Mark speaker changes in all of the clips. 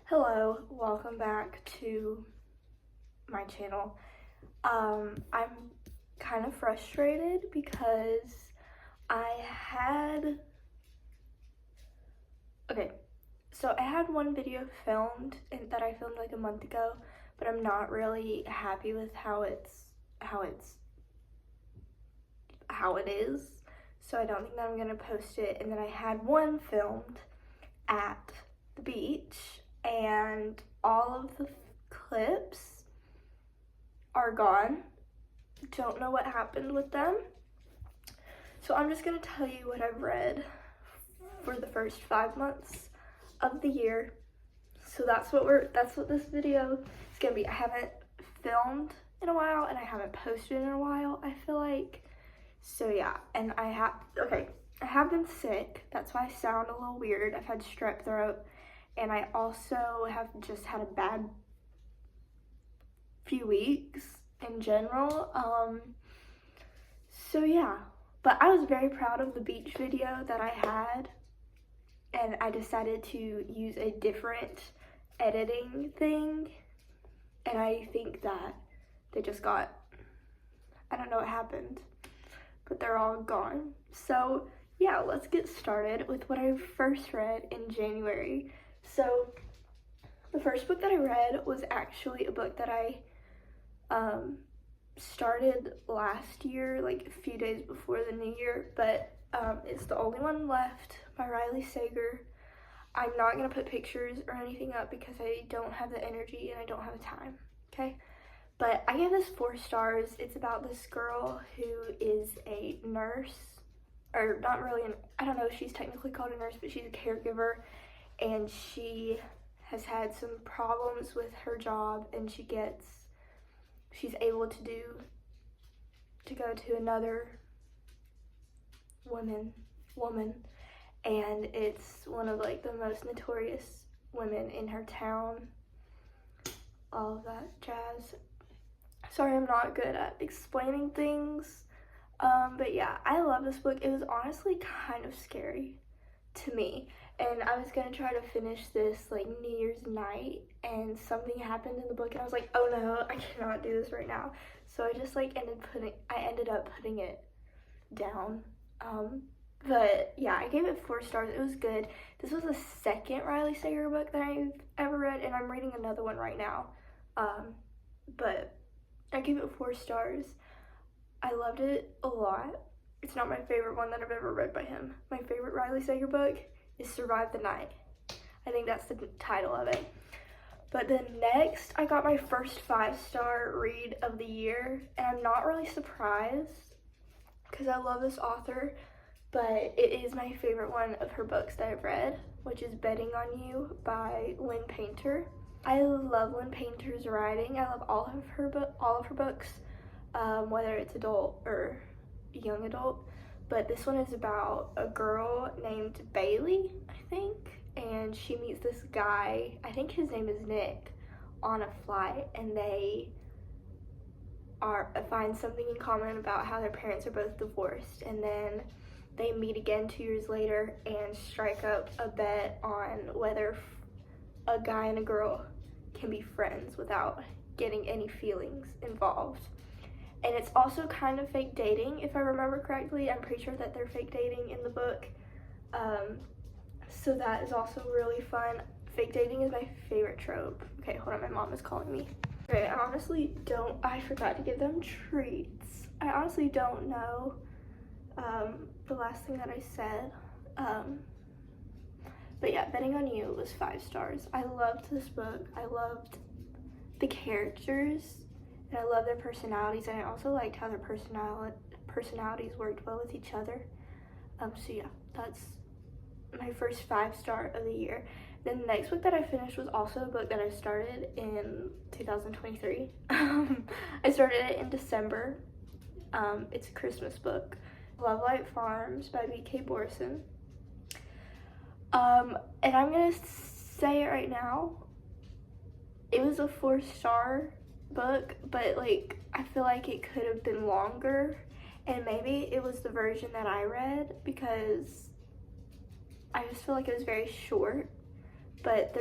Speaker 1: Hello, welcome back to my channel. I'm kind of frustrated because I had, I had one video filmed and that I filmed like a month ago, but I'm not really happy with how it is. So I don't think that I'm gonna post it. And then I had one filmed at the beach and all of the clips are gone. Don't know what happened with them. So I'm just gonna tell you what I've read for the first 5 months of the year. So that's what this video is gonna be. I haven't filmed in a while and I haven't posted in a while, I feel like. So yeah, and I have been sick. That's why I sound a little weird. I've had strep throat and I also have just had a bad few weeks in general. So yeah, but I was very proud of the beach video that I had, and I decided to use a different editing thing, and I think that they just got, I don't know what happened, but they're all gone. So yeah, let's get started with what I first read in January. So the first book that I read was actually a book that I started last year, like a few days before the new year, but it's The Only One Left by Riley Sager. I'm not gonna put pictures or anything up because I don't have the energy and I don't have the time, okay? But I gave this 4 stars. It's about this girl who is a nurse, or not really, I don't know if she's technically called a nurse, but she's a caregiver, and she has had some problems with her job, and she's able to go to another woman, and it's one of like the most notorious women in her town, all of that jazz. Sorry, I'm not good at explaining things, but yeah, I love this book. It was honestly kind of scary to me, and I was gonna try to finish this like New Year's night, and something happened in the book and I was like, oh no, I cannot do this right now. So I just like ended up putting it down. But yeah, I gave it 4 stars. It was good. This was the second Riley Sager book that I've ever read, and I'm reading another one right now. But I gave it 4 stars. I loved it a lot. It's not my favorite one that I've ever read by him. My favorite Riley Sager book is Survive the Night. I think that's the title of it. But then next, I got my first 5-star read of the year, and I'm not really surprised because I love this author, but it is my favorite one of her books that I've read, which is Betting on You by Lynn Painter. I love Lynn Painter's writing. I love all of her books, whether it's adult or young adult. But this one is about a girl named Bailey, I think, and she meets this guy, I think his name is Nick, on a flight, and they find something in common about how their parents are both divorced, and then they meet again 2 years later and strike up a bet on whether a guy and a girl can be friends without getting any feelings involved. And it's also kind of fake dating, if I remember correctly. I'm pretty sure that they're fake dating in the book. So that is also really fun. Fake dating is my favorite trope. Okay, hold on, my mom is calling me. Okay, I forgot to give them treats. I honestly don't know the last thing that I said. But yeah, Betting on You was 5 stars. I loved this book. I loved the characters, and I love their personalities, and I also liked how their personalities worked well with each other. So yeah, that's my first 5-star of the year. Then the next book that I finished was also a book that I started in 2023. I started it in December. It's a Christmas book, Love Light Farms by B.K. Borson. And I'm gonna say it right now, it was a 4-star book, but like I feel like it could have been longer, and maybe it was the version that I read because I just feel like it was very short. But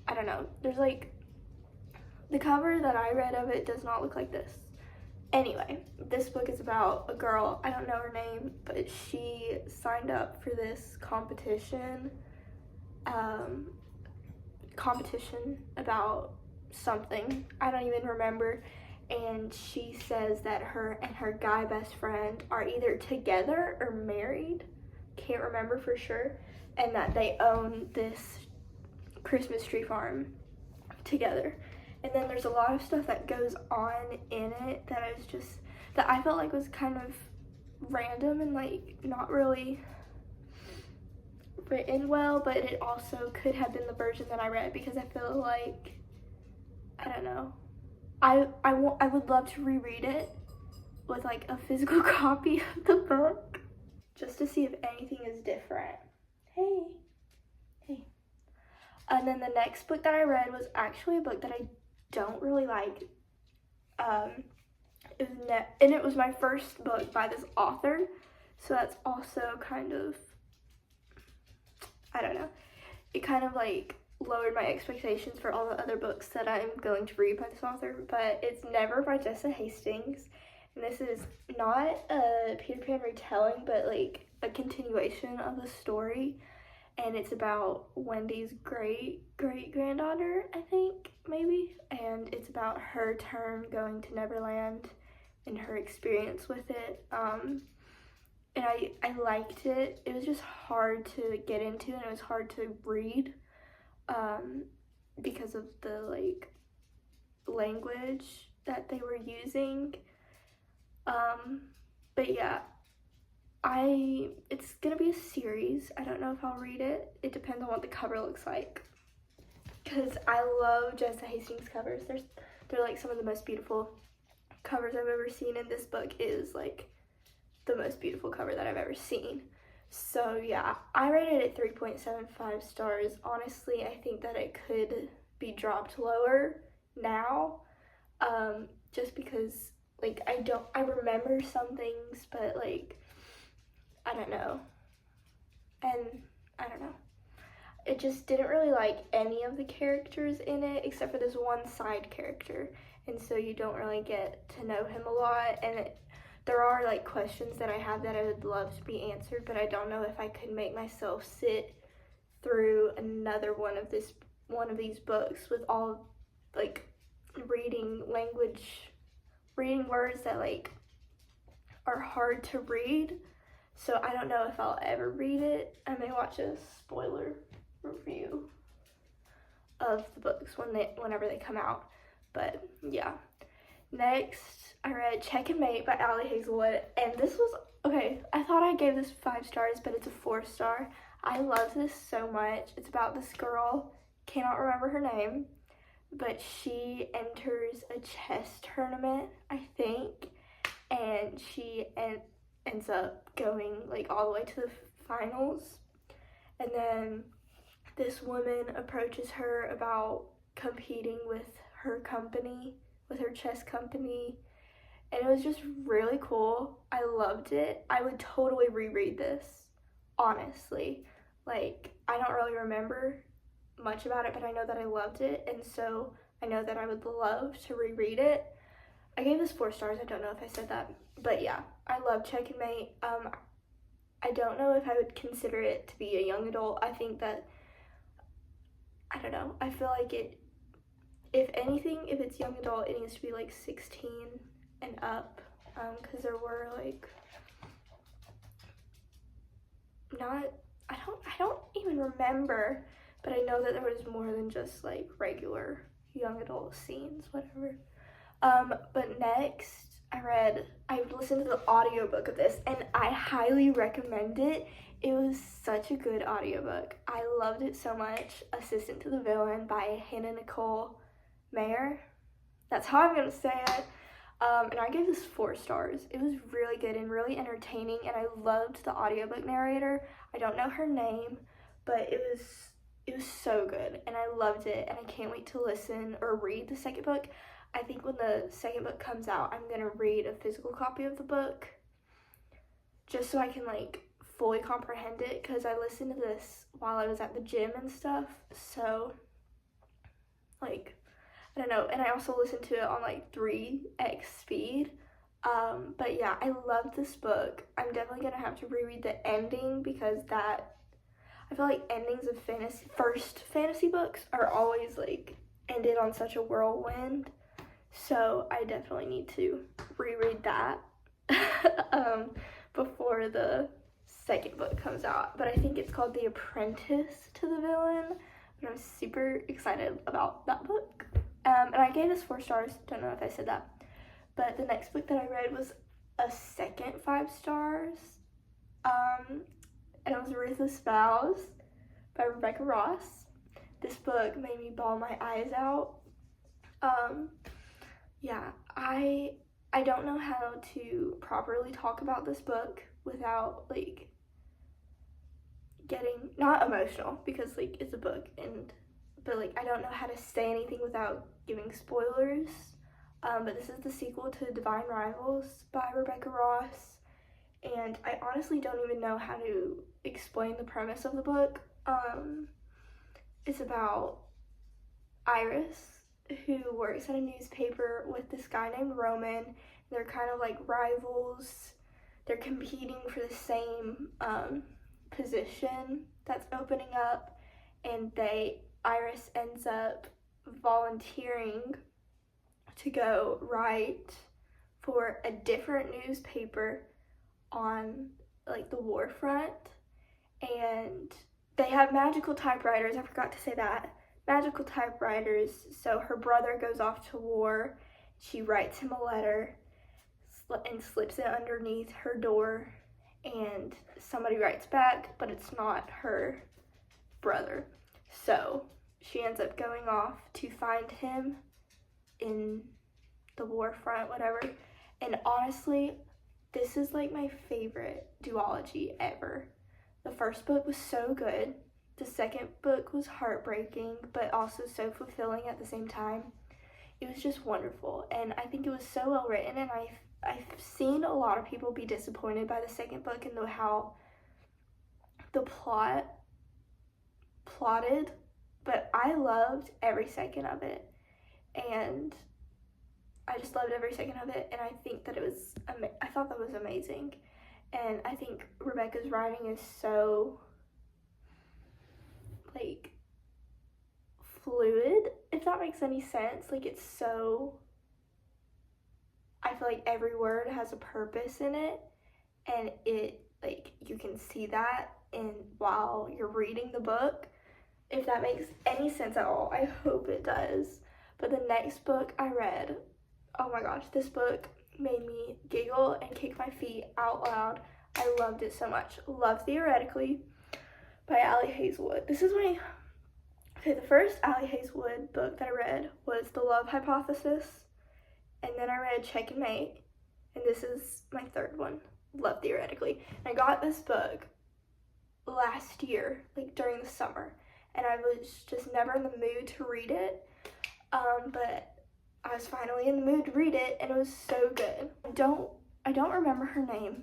Speaker 1: I don't know, there's like, the cover that I read of it does not look like this. Anyway, this book is about a girl, I don't know her name, but she signed up for this competition about something, I don't even remember, and she says that her and her guy best friend are either together or married, can't remember for sure, and that they own this Christmas tree farm together. And then there's a lot of stuff that goes on in it that is just, that I felt like was kind of random and like not really written well, but it also could have been the version that I read, because I feel like, I don't know, I would love to reread it with like a physical copy of the book just to see if anything is different. Hey. And then the next book that I read was actually a book that I don't really like. It was my first book by this author, so that's also kind of, I don't know, it kind of like lowered my expectations for all the other books that I'm going to read by this author. But it's Never by Jessa Hastings, and this is not a Peter Pan retelling, but like a continuation of the story. And it's about Wendy's great-great-granddaughter, I think, maybe. And it's about her turn going to Neverland and her experience with it. And I liked it. It was just hard to get into, and it was hard to read because of the, like, language that they were using. But yeah. It's gonna be a series. I don't know if I'll read it. It depends on what the cover looks like, because I love Jessa Hastings covers. They're like some of the most beautiful covers I've ever seen, and this book is like the most beautiful cover that I've ever seen. So yeah, I rated it 3.75 stars. Honestly, I think that it could be dropped lower now, just because like I remember some things, but like I don't know. And I don't know. It just didn't really like any of the characters in it except for this one side character. And so you don't really get to know him a lot. And there are like questions that I have that I would love to be answered, but I don't know if I could make myself sit through another one of these books with all like reading words that like are hard to read. So I don't know if I'll ever read it. I may watch a spoiler review of the books whenever they come out. But yeah. Next, I read Check and Mate by Ali Hazelwood. And this was, okay, I thought I gave this 5 stars, but it's a 4-star. I love this so much. It's about this girl, cannot remember her name, but she enters a chess tournament, I think. And she ends up going like all the way to the finals, and then this woman approaches her about competing with her chess company, and it was just really cool. I loved it. I would totally reread this, honestly. Like, I don't really remember much about it, but I know that I loved it, and so I know that I would love to reread it. I gave this 4 stars. I don't know if I said that, but yeah, I love Check and Mate. I don't know if I would consider it to be a young adult. I think that, I don't know, I feel like if anything, if it's young adult, it needs to be like 16 and up, because there were like, I don't even remember, but I know that there was more than just like regular young adult scenes, whatever. But next, I listened to the audiobook of this, and I highly recommend it. It was such a good audiobook. I loved it so much. Assistant to the Villain by Hannah Nicole Mayer. That's how I'm going to say it. And I gave this 4 stars. It was really good and really entertaining, and I loved the audiobook narrator. I don't know her name, but it was so good, and I loved it, and I can't wait to listen or read the second book. I think when the second book comes out, I'm going to read a physical copy of the book just so I can, like, fully comprehend it, because I listened to this while I was at the gym and stuff. So, like, I don't know. And I also listened to it on like 3x speed. But yeah, I love this book. I'm definitely gonna have to reread the ending because I feel like endings of first fantasy books are always like ended on such a whirlwind. So I definitely need to reread that before the second book comes out. But I think it's called The Apprentice to the Villain. And I'm super excited about that book. And I gave this 4 stars. Don't know if I said that. But the next book that I read was a second 5 stars. And it was Ruthless Vows by Rebecca Ross. This book made me bawl my eyes out. Yeah, I don't know how to properly talk about this book without like getting not emotional because like it's a book but like I don't know how to say anything without giving spoilers. But this is the sequel to Divine Rivals by Rebecca Ross, and I honestly don't even know how to explain the premise of the book. It's about Iris, who works at a newspaper with this guy named Roman. They're kind of like rivals. They're competing for the same position that's opening up, and Iris ends up volunteering to go write for a different newspaper on like the war front, and they have magical typewriters. I forgot to say that. Magical typewriters. So her brother goes off to war. She writes him a letter and slips it underneath her door, and somebody writes back, but it's not her brother. So she ends up going off to find him in the war front, whatever. And honestly, this is like my favorite duology ever. The first book was so good. The second book was heartbreaking, but also so fulfilling at the same time. It was just wonderful, and I think it was so well written, and I've seen a lot of people be disappointed by the second book and how the plotted, but I loved every second of it, and I just loved every second of it, and I think that I thought that was amazing, and I think Rebecca's writing is so like fluid, if that makes any sense. Like it's so, I feel like every word has a purpose in it, and it like you can see that while you're reading the book, if that makes any sense at all. I hope it does. But the next book I read, oh my gosh, this book made me giggle and kick my feet out loud. I loved it so much. Love Theoretically by Ali Hazelwood. The first Ali Hazelwood book that I read was The Love Hypothesis, and then I read Checkmate, and this is my third one, Love Theoretically. And I got this book last year, like during the summer, and I was just never in the mood to read it, but I was finally in the mood to read it, and it was so good. I don't remember her name,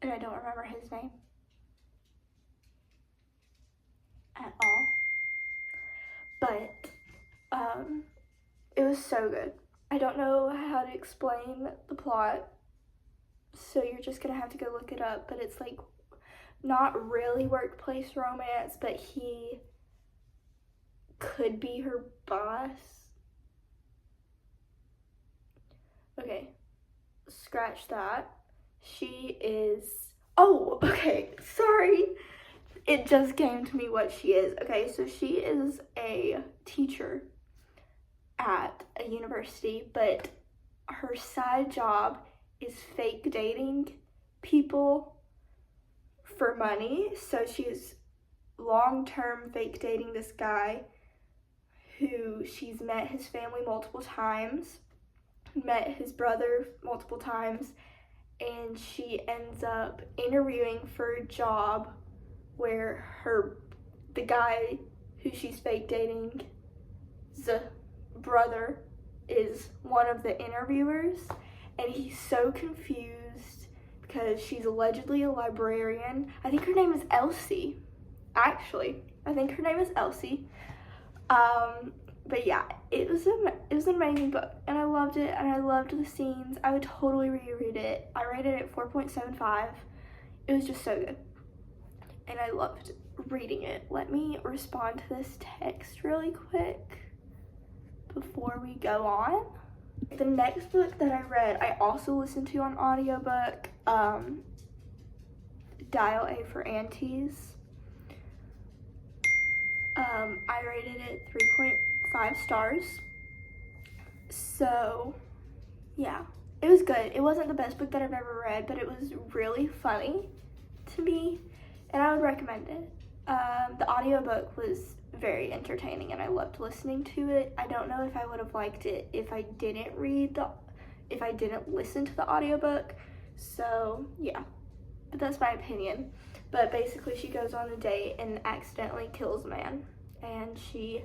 Speaker 1: and I don't remember his name at all, but it was so good. I don't know how to explain the plot, so you're just gonna have to go look it up, but it's like not really workplace romance, but he could be her boss. Okay, scratch that. Okay, sorry. It just came to me what she is. Okay, so she is a teacher at a university, but her side job is fake dating people for money. So she's long-term fake dating this guy who she's met his family multiple times, met his brother multiple times, and she ends up interviewing for a job where the guy who she's fake dating's brother is one of the interviewers, and he's so confused because she's allegedly a librarian. I think her name is Elsie. Actually, I think her name is Elsie. But yeah, it was an amazing book, and I loved it, and I loved the scenes. I would totally reread it. I rated it 4.75. It was just so good, and I loved reading it. Let me respond to this text really quick before we go on. The next book that I read, I also listened to on audiobook, Dial A for Aunties. I rated it 3.5 stars. So, yeah, it was good. It wasn't the best book that I've ever read, but it was really funny to me, and I would recommend it. The audiobook was very entertaining, and I loved listening to it. I don't know if I would have liked it if I didn't listen to the audiobook. So, yeah, but that's my opinion. But basically, she goes on a date and accidentally kills a man, and she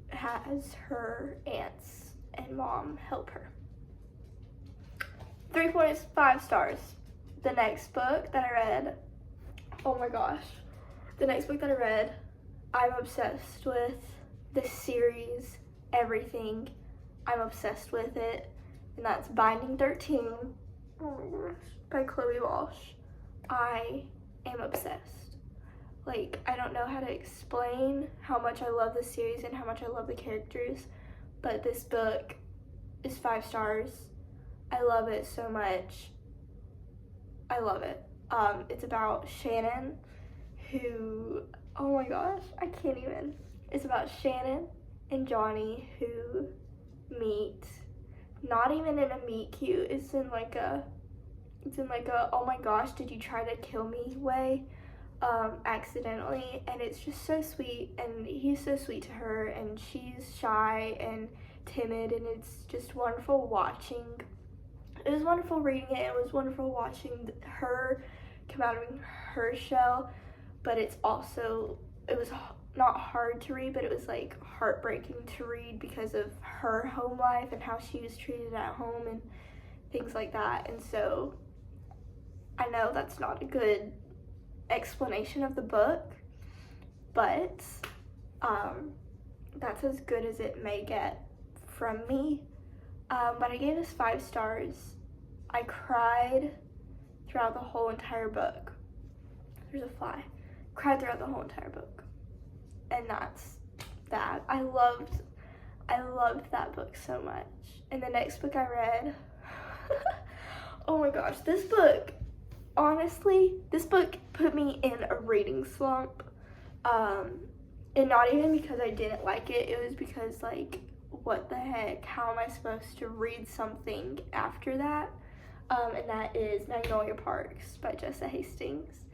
Speaker 1: has her aunts and mom help her. 3.5 stars. The next book that I read, oh my gosh, I'm obsessed with this series, everything. I'm obsessed with it, and that's Binding 13, oh my gosh, by Chloe Walsh. I am obsessed. Like, I don't know how to explain how much I love this series and how much I love the characters, but this book is 5 stars. I love it so much. I love it. It's about Shannon, who, oh my gosh, I can't even. It's about Shannon and Johnny who meet, not even in a meet cute, it's in like a, oh my gosh, did you try to kill me way, accidentally, and it's just so sweet, and he's so sweet to her, and she's shy and timid, and it's just wonderful watching. It was wonderful reading it. It was wonderful watching her come out of her shell, but it was not hard to read, but it was like heartbreaking to read because of her home life and how she was treated at home and things like that. And so I know that's not a good explanation of the book, but that's as good as it may get from me. But I gave this 5 stars. I cried throughout the whole entire book. There's a fly. Cried throughout the whole entire book. And that's that. I loved that book so much. And the next book I read, oh my gosh, this book, honestly, this book put me in a reading slump. And not even because I didn't like it, it was because, like, what the heck, how am I supposed to read something after that? And that is Magnolia Parks by Jessa Hastings.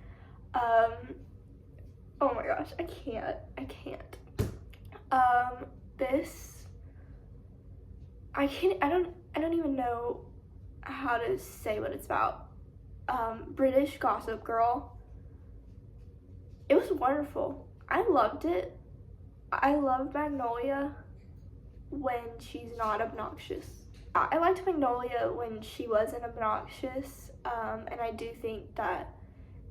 Speaker 1: Oh my gosh, I can't. I don't even know how to say what it's about. British Gossip Girl. It was wonderful. I loved it. I loved Magnolia when she's not obnoxious. I liked Magnolia when she wasn't obnoxious, and I do think that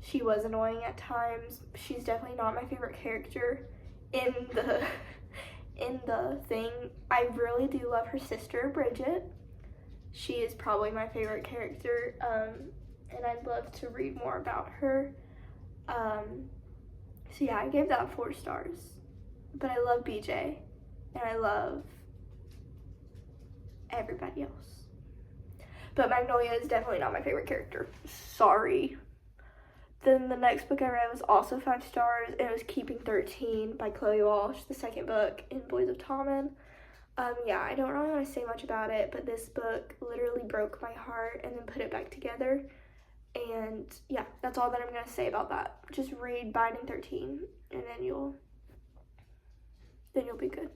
Speaker 1: she was annoying at times. She's definitely not my favorite character in the thing. I really do love her sister, Bridget. She is probably my favorite character, and I'd love to read more about her. So yeah, I gave that 4 stars. But I love BJ, and I love everybody else. But Magnolia is definitely not my favorite character. Sorry. Then the next book I read was also 5 stars, and it was Keeping 13 by Chloe Walsh, the second book in Boys of Tommen. Yeah, I don't really want to say much about it, but this book literally broke my heart and then put it back together. And yeah, that's all that I'm going to say about that. Just read Binding 13, and then you'll be good.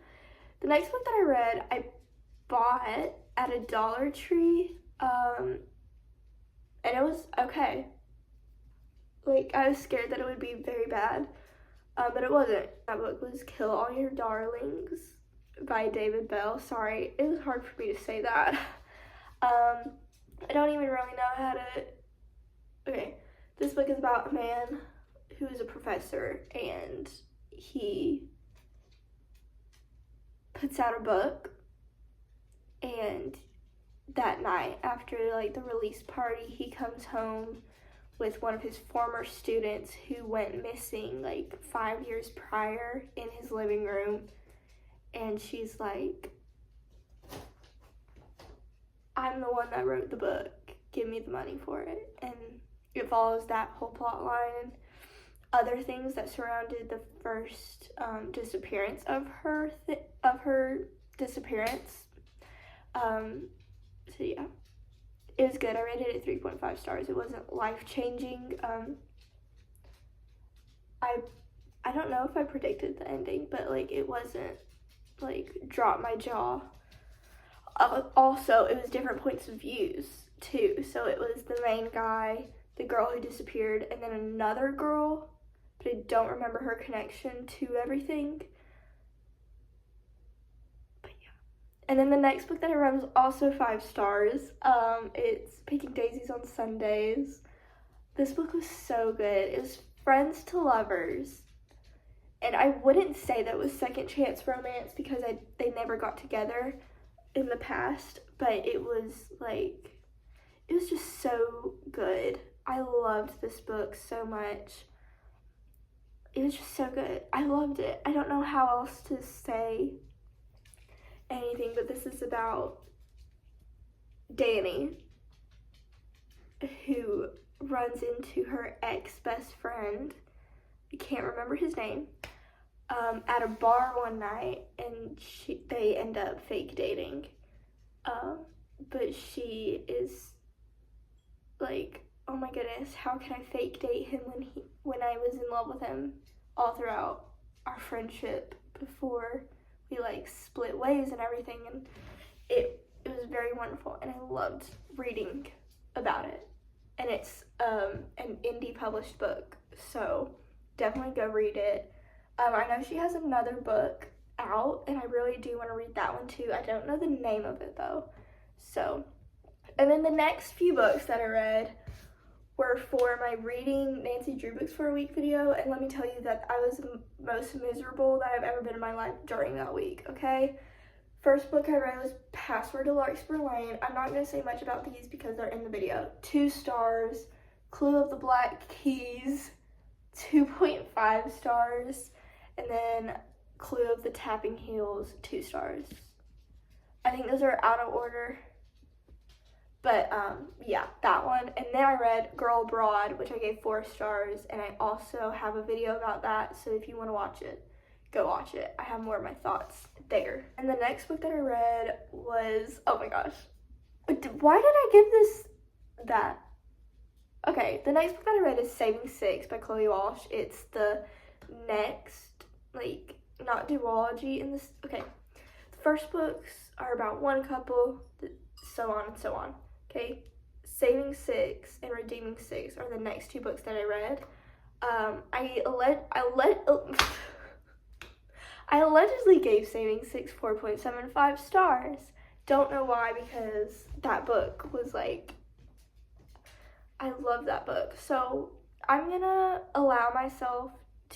Speaker 1: The next book that I read, I bought at a Dollar Tree, and it was okay. Like, I was scared that it would be very bad, but it wasn't. That book was Kill All Your Darlings by David Bell. Sorry, it was hard for me to say that. I don't even really know how to... Okay, this book is about a man who is a professor, and he puts out a book, and that night after like the release party, he comes home with one of his former students who went missing like 5 years prior in his living room. And she's like, I'm the one that wrote the book, give me the money for it. And it follows that whole plot line and other things that surrounded the first disappearance of her disappearance. So yeah, it was good. I rated it 3.5 stars. It wasn't life-changing. I don't know if I predicted the ending, but like it wasn't like drop my jaw. Also, it was different points of views too. So it was the main guy, the girl who disappeared, and then another girl, but I don't remember her connection to everything. But yeah. And then the next book that I read was also 5 stars. It's Picking Daisies on Sundays. This book was so good. It was Friends to Lovers. And I wouldn't say that was second chance romance because they never got together in the past, but it was just so good. I loved this book so much. It was just so good. I loved it. I don't know how else to say anything, but this is about Danny, who runs into her ex-best friend, I can't remember his name, at a bar one night, and they end up fake dating. But she is like, oh my goodness, how can I fake date him when I was in love with him all throughout our friendship before we like split ways and everything. And it was very wonderful, and I loved reading about it. And it's an indie published book, so definitely go read it. I know she has another book out, and I really do want to read that one too. I don't know the name of it though. So, and then the next few books that I read were for my Reading Nancy Drew Books for a Week video, and let me tell you that I was the most miserable that I've ever been in my life during that week, okay? First book I read was Password to Larkspur Lane. I'm not going to say much about these because they're in the video. 2 stars. Clue of the Black Keys, 2.5 stars. And then Clue of the Tapping Heels, 2 stars. I think those are out of order. But yeah, that one. And then I read Girl Abroad, which I gave 4 stars. And I also have a video about that. So if you want to watch it, go watch it. I have more of my thoughts there. And the next book that I read was, oh my gosh. Why did I give this that? Okay, the next book that I read is Saving Six by Chloe Walsh. It's the next, like, not duology in this. Okay, the first books are about one couple, so on and so on. Okay, Saving Six and Redeeming Six are the next 2 books that I read. I allegedly gave Saving Six 4.75 stars. Don't know why, because that book was like, I love that book. So I'm gonna allow myself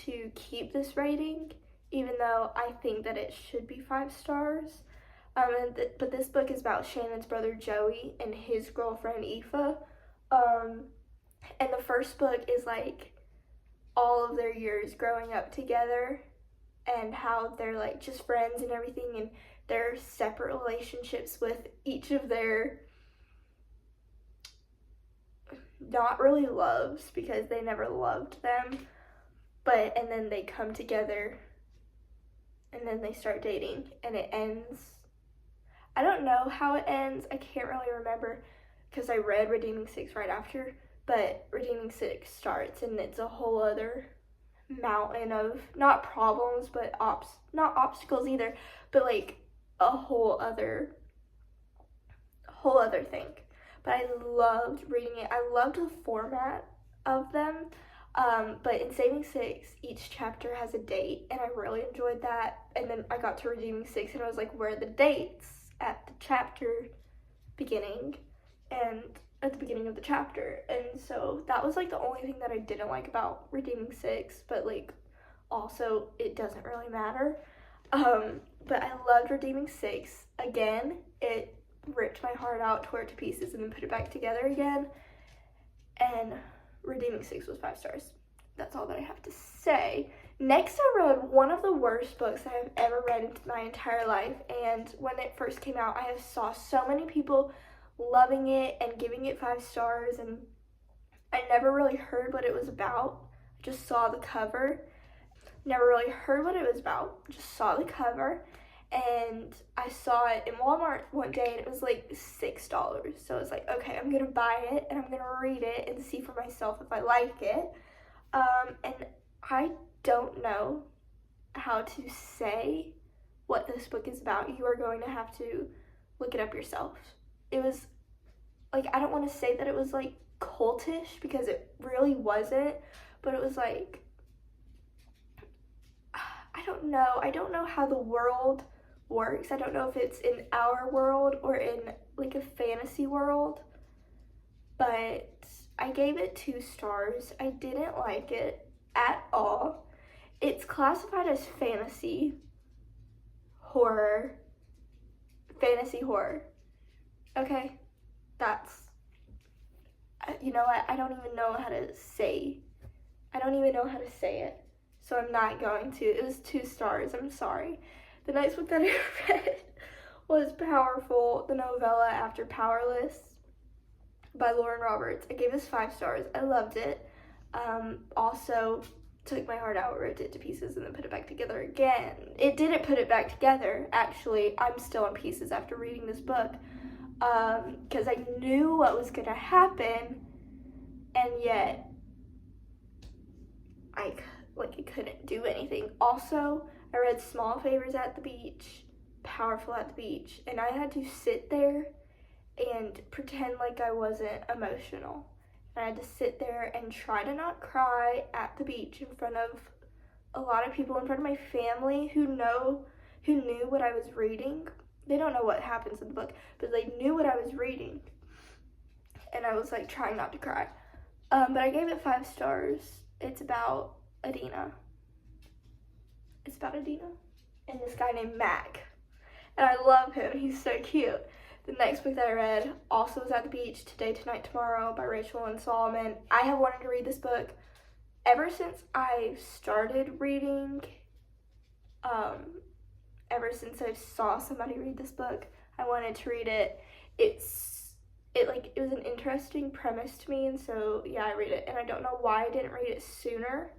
Speaker 1: to keep this rating, even though I think that it should be 5 stars. But this book is about Shannon's brother Joey and his girlfriend Aoife. And the first book is like all of their years growing up together and how they're like just friends and everything, and their separate relationships with each of their not really loves, because they never loved them, and then they come together and then they start dating, and it ends. I don't know how it ends. I can't really remember because I read Redeeming Six right after, but Redeeming Six starts and it's a whole other mountain of not problems, but not obstacles either, but like a whole other thing. But I loved reading it. I loved the format of them. But in Saving Six, each chapter has a date, and I really enjoyed that. And then I got to Redeeming Six, and I was like, where are the dates at the chapter beginning and at the beginning of the chapter? And so that was like the only thing that I didn't like about Redeeming Six, but like also it doesn't really matter. But but I loved Redeeming Six. Again, it ripped my heart out, tore it to pieces, and then put it back together again. And Redeeming Six was 5 stars. That's all that I have to say. Next, I read one of the worst books I have ever read in my entire life. And when it first came out, I saw so many people loving it and giving it 5 stars. And I never really heard what it was about. I just saw the cover. Never really heard what it was about. Just saw the cover. And I saw it in Walmart one day, and it was like $6. So I was like, okay, I'm going to buy it, and I'm going to read it and see for myself if I like it. And I don't know how to say what this book is about. You are going to have to look it up yourself. It was, like, I don't want to say that it was, like, cultish, because it really wasn't, but it was, like, I don't know how the world works. I don't know if it's in our world or in, like, a fantasy world, but I gave it 2 stars. I didn't like it at all. It's classified as fantasy horror. Okay? That's, you know what? I don't even know how to say it. So I'm not going to. It was 2 stars. I'm sorry. The next book that I read was Powerful, the novella after Powerless by Lauren Roberts. I gave this 5 stars. I loved it. Also took my heart out, ripped it to pieces, and then put it back together again. It didn't put it back together, actually. I'm still in pieces after reading this book, because I knew what was going to happen, and yet I couldn't do anything. Also, I read Small Favors at the Beach, Powerful at the Beach, and I had to sit there and pretend like I wasn't emotional. I had to sit there and try to not cry at the beach in front of a lot of people, in front of my family who knew what I was reading. They don't know what happens in the book, but they knew what I was reading. And I was like trying not to cry. But I gave it 5 stars. It's about Adina. And this guy named Mac. And I love him. He's so cute. The next book that I read also was At the Beach, Today, Tonight, Tomorrow by Rachel Lynn Solomon. I have wanted to read this book ever since I started reading, ever since I saw somebody read this book. I wanted to read it. It was an interesting premise to me, and so yeah, I read it. And I don't know why I didn't read it sooner.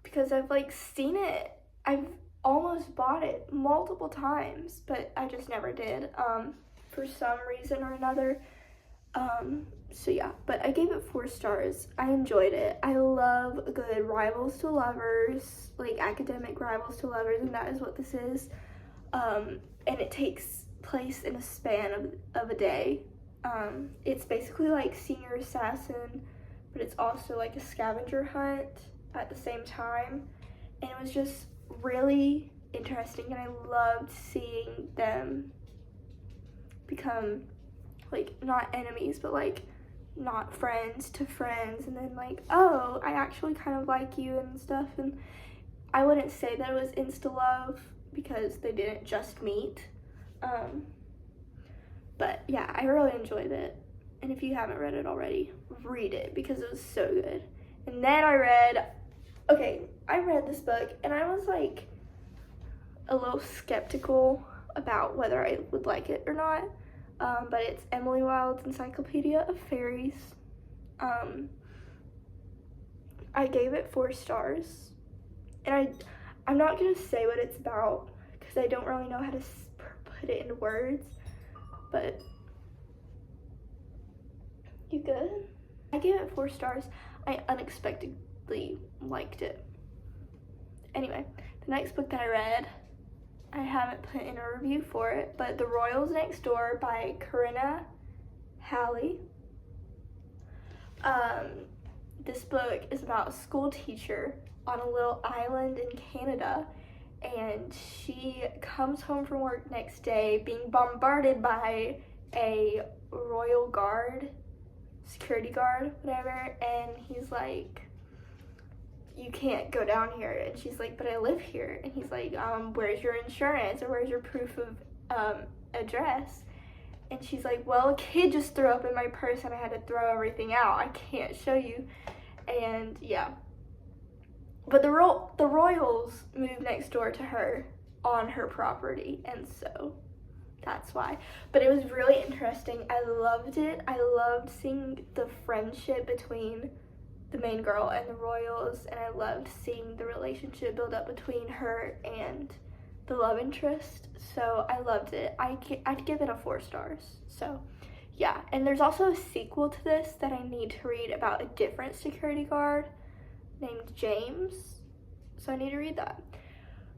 Speaker 1: Because I've seen it. I've almost bought it multiple times, but I just never did, for some reason or another. So yeah, but I gave it 4 stars. I enjoyed it. I love good rivals to lovers, like academic rivals to lovers, and that is what this is. And it takes place in a span of a day. It's basically like Senior Assassin, but it's also like a scavenger hunt at the same time. And it was just really interesting, and I loved seeing them become not enemies, but not friends to friends, and then oh, I actually kind of like you and stuff. And I wouldn't say that it was insta love because they didn't just meet, but yeah, I really enjoyed it. And if you haven't read it already, read it because it was so good. And then I read this book, and I was a little skeptical about whether I would like it or not, but it's Emily Wilde's Encyclopedia of Fairies. I gave it 4 stars, and I'm not going to say what it's about because I don't really know how to put it into words, but you good? I gave it 4 stars. I unexpectedly liked it. Anyway, the next book that I read, I haven't put in a review for it, but The Royals Next Door by Corinna Halley. This book is about a school teacher on a little island in Canada, and she comes home from work next day being bombarded by a royal guard, security guard, whatever, and he's you can't go down here. And she's like, but I live here. And he's like, where's your insurance, or where's your proof of address? And she's like, well, a kid just threw up in my purse and I had to throw everything out. I can't show you. And yeah. But the Royals moved next door to her on her property, and so that's why. But it was really interesting. I loved it. I loved seeing the friendship between the main girl and the Royals, and I loved seeing the relationship build up between her and the love interest. So I loved it. I'd give it a 4 stars. So yeah. And there's also a sequel to this that I need to read about a different security guard named James. So I need to read that.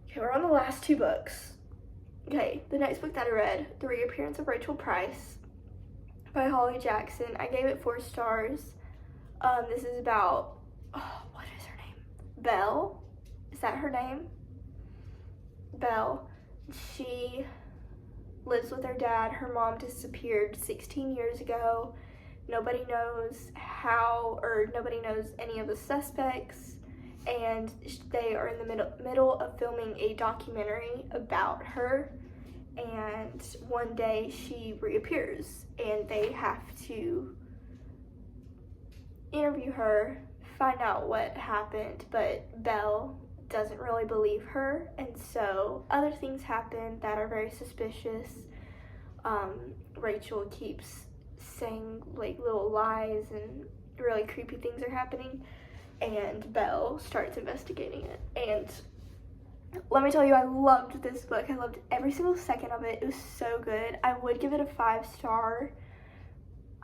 Speaker 1: Okay, we're on the last 2 books. Okay, the next book that I read, The Reappearance of Rachel Price by Holly Jackson. I gave it 4 stars. This is about, what is her name? Belle? Is that her name? Belle. She lives with her dad. Her mom disappeared 16 years ago. Nobody knows how, or nobody knows any of the suspects, and they are in the middle of filming a documentary about her, and one day she reappears and they have to interview her, find out what happened, but Belle doesn't really believe her, and so other things happen that are very suspicious. Rachel keeps saying like little lies and really creepy things are happening, and Belle starts investigating it. And let me tell you, I loved this book. I loved every single second of it. It was so good. I would give it a 5 star.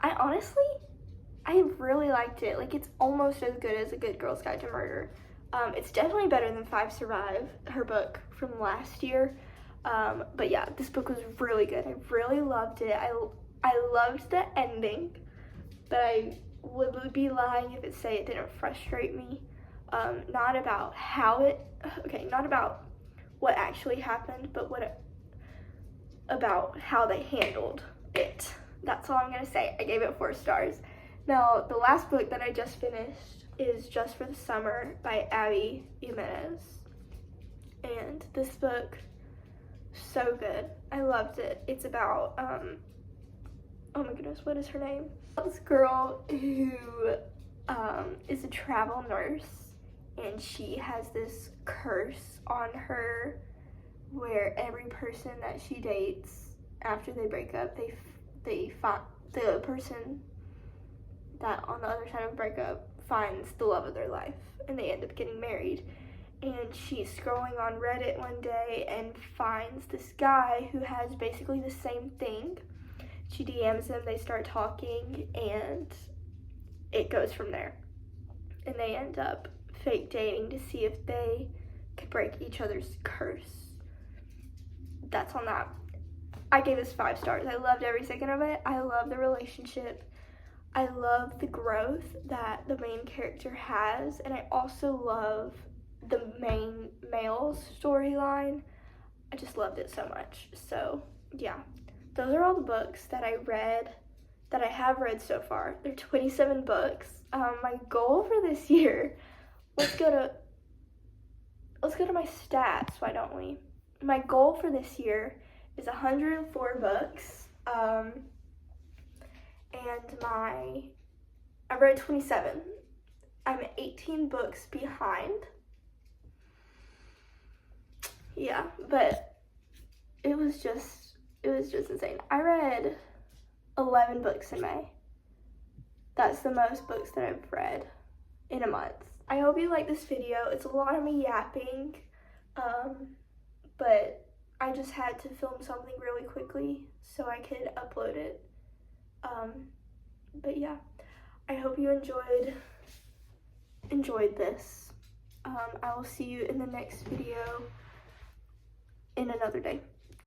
Speaker 1: I really liked it. Like, it's almost as good as A Good Girl's Guide to Murder. It's definitely better than 5 Survive, her book from last year. But yeah, this book was really good. I really loved it. I loved the ending, but I would be lying if it didn't frustrate me. Not about not about what actually happened, but about how they handled it. That's all I'm gonna say. I gave it 4 stars. Now, the last book that I just finished is Just for the Summer by Abby Jimenez. And this book, so good. I loved it. It's about, oh my goodness, what is her name? This girl who is a travel nurse, and she has this curse on her where every person that she dates after they break up, they find the person that on the other side of a breakup finds the love of their life, and they end up getting married. And she's scrolling on Reddit one day and finds this guy who has basically the same thing. She DMs him, they start talking, and it goes from there. And they end up fake dating to see if they could break each other's curse. That's on that. I gave this 5 stars. I loved every second of it. I love the relationship. I love the growth that the main character has, and I also love the main male's storyline. I just loved it so much. So yeah, those are all the books that I have read so far. There are 27 books. My goal for this year, let's go to my stats, why don't we? My goal for this year is 104 books. And I read 27. I'm 18 books behind. Yeah, but it was just insane. I read 11 books in May. That's the most books that I've read in a month. I hope you like this video. It's a lot of me yapping, but I just had to film something really quickly so I could upload it. But yeah, I hope you enjoyed this. I will see you in the next video in another day.